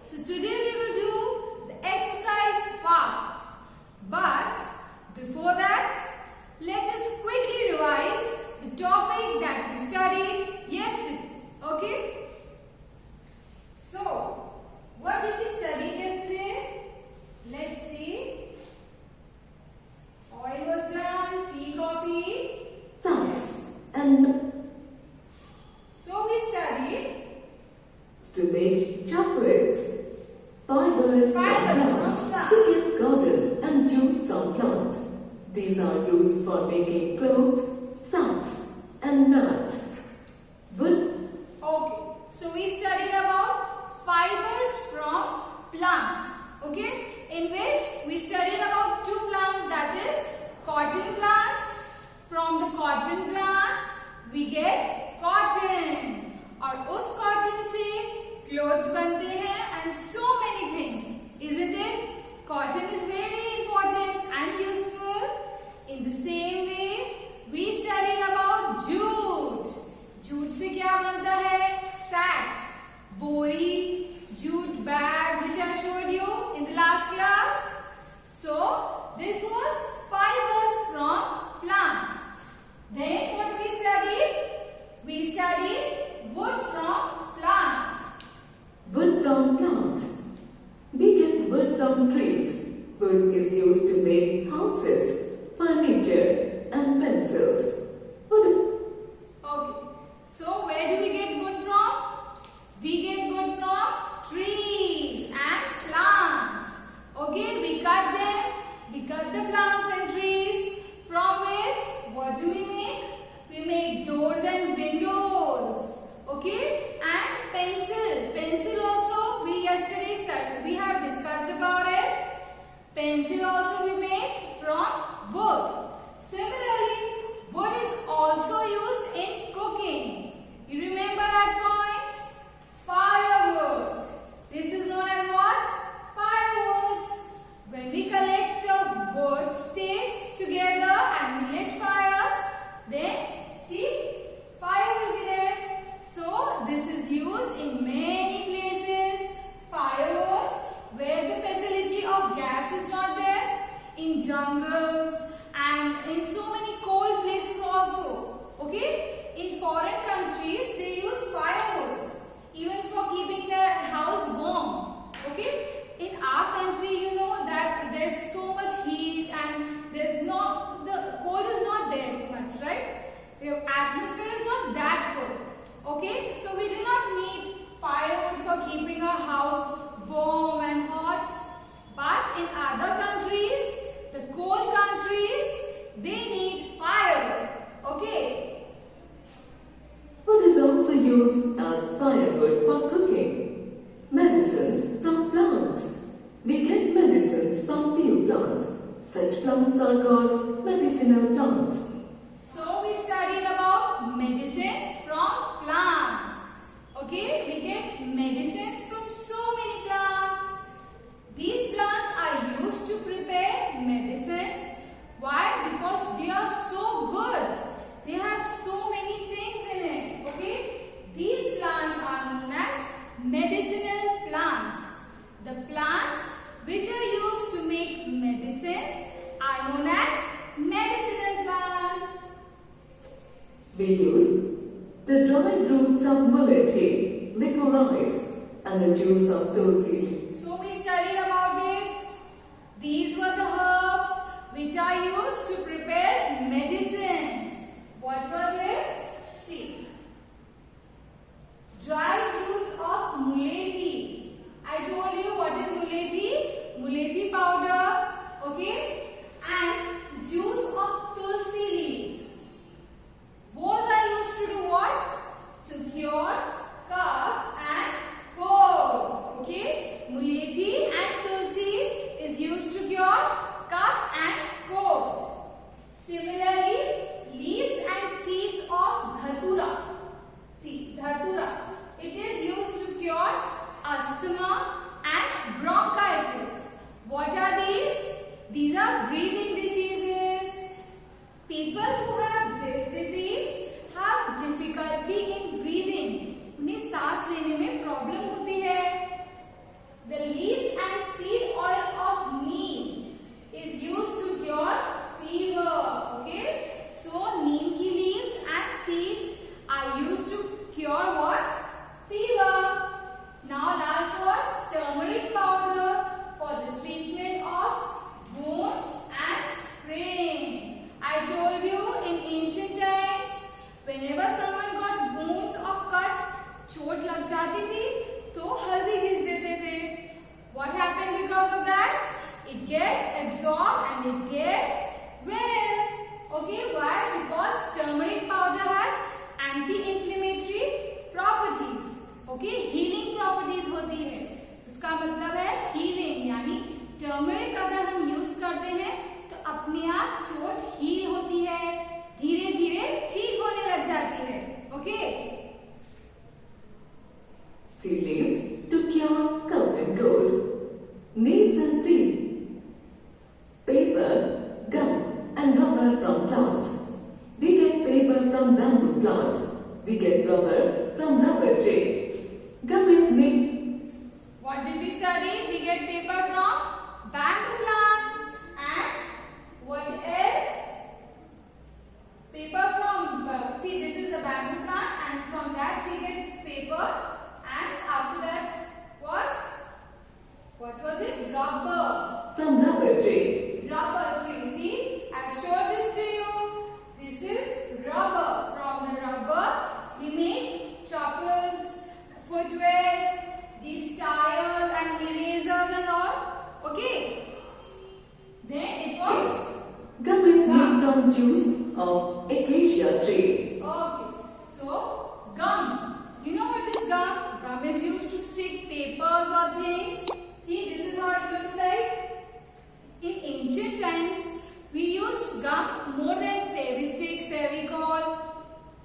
So today we will do the exercise part. But before that, let us quickly revise the topic that we studied yesterday. Okay? So, what did we study yesterday? Let's see. Oil was done, tea, coffee. Science and So we studied to make chocolates. Fibers from Fibers from plants. plants. We get cotton and jute from plants. These are used for making clothes, socks, and nuts. Wood, Okay, so we studied about fibers from plants, okay, in which we studied about two plants, that is cotton plant. From the cotton plant we get cotton और उस cotton से clothes बनते हैं and so many things, isn't it? Cotton is very important and useful. In the same way we studied about jute. Jute से क्या बनता है? Sacks, बोरी, jute bag, which I showed you in the last class. So this was fibers from plants. Then what we studied? We studied wood from plants. wood from plants. We get wood from trees. Wood is used to make houses, furniture, and pencils. Okay. So where do we get wood from? We get wood from trees and plants. Okay, we cut them. We cut the plants and trees. From which, what do we make? We make doors and windows. Okay, and pencil. Pencil also we yesterday studied. We have discussed about it. Pencil also we make from wood. Similarly, wood is also used in cooking. You remember that point? Firewood. This is known as what? Firewood. When we collect the wood sticks together and we lit fire, then see, fire will be there. So this is used in many places. Firewood, where the facility of gas is not there, in jungles and in so many cold places also. Okay, in foreign countries they use firewoods even for keeping their house warm. Okay, in our country you know that there's so much heat and there's not, the cold is not there much, right? The atmosphere is not that cold. Okay, so we do not need firewood for keeping our house warm and hot. But in other countries, the cold countries, they need firewood. Okay. Wood is also used as firewood for cooking. Medicines from plants. We get medicines from few plants. Such plants are called medicinal plants. So we studied about medicines from plants. Okay, we get medicines from so many plants. These plants are used to prepare medicines. Why? Because they are so good. They have so many things in it. Okay, these plants are known as medicinal plants. The plants which are used to make medicines are known as medicinal plants. We use the dried roots of muletti, licorice, and the juice of tulsi. So we studied about it. These were the herbs which are used to prepare medicines. What was it? See. Dried roots of mulethi. I told you what is mulethi? Mulethi powder. Okay. And juice of tulsi leaves. Both are used to do what? To cure cough and cold. Okay. Mulethi and tulsi is used to cure cough and cold. Similarly, leaves and seeds of dhatura. See, dhatura. It is used to cure asthma and bronchitis. What are these? These are breathing diseases. People who have this disease have difficulty in breathing. उन्हें सांस लेने में problem होती है. study, we get paper from bamboo plants. And what else? Paper from, see this is the bamboo plant, and from that we get paper. And after that what was it? Rubber. From rubber tree. Rubber tree. See, I've showed this to you. This is rubber. From the rubber, we make choppers, footwears, these tires and erasers and all. Okay. Then it was Gum is made from juice of acacia tree. okay. So gum. You know what is gum? Gum is used to stick papers or things. See, this is how it looks like. In ancient times, we used gum more than Fevistick, Fevicol.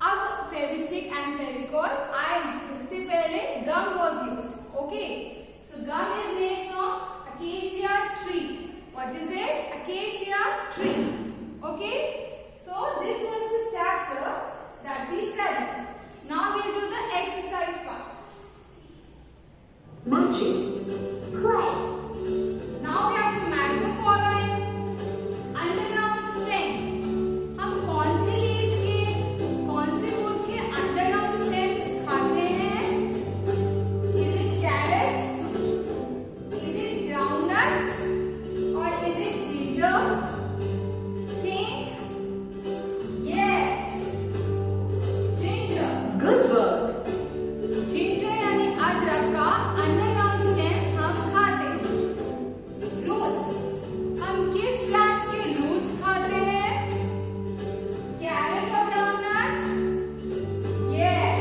अब Fevistick and Fevicol आए, इससे पहले gum was used. Okay, so gum is made from acacia tree. What is it? Acacia tree. Okay, so this was the chapter that we studied. Now we'll do the exercise part. Matching. Clay. Now we have to match the following. Underground stem. हम कौन सी leaves के, कौन से fruit के underground stems खाते हैं? Is it carrots? Is it groundnuts? Or is it ginger? Think. Yes. Ginger. Good work. Ginger यानी अदरक का अंडरग्राउंड स्टेम हम खाते हैं। रूट्स, हम किस प्लांट्स के रूट्स खाते हैं? कैरेट और groundnuts? Yes,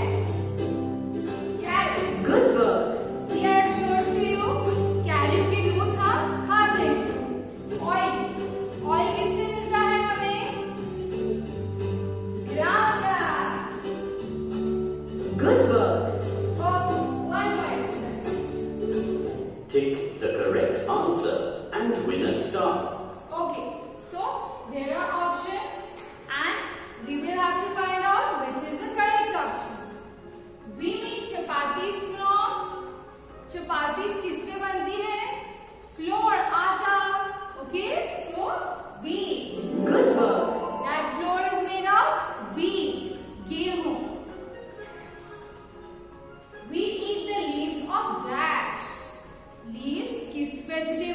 carrot. Good work. See, I have showed to you, carrot के रूट्स हम खाते हैं। ऑयल, ऑयल किससे मिलता है हमें? Groundnut. Good work. Oh, one more exercise. Tick the correct answer and win a star. Okay, so there are options and we will have to find out which is the correct option. We make chapatis from, chapatis किससे बनती है? Flour, आटा. Okay, so wheat. Good work. That flour is made of wheat, गेहूं. We eat the leaves of dash. Leaves किस vegetable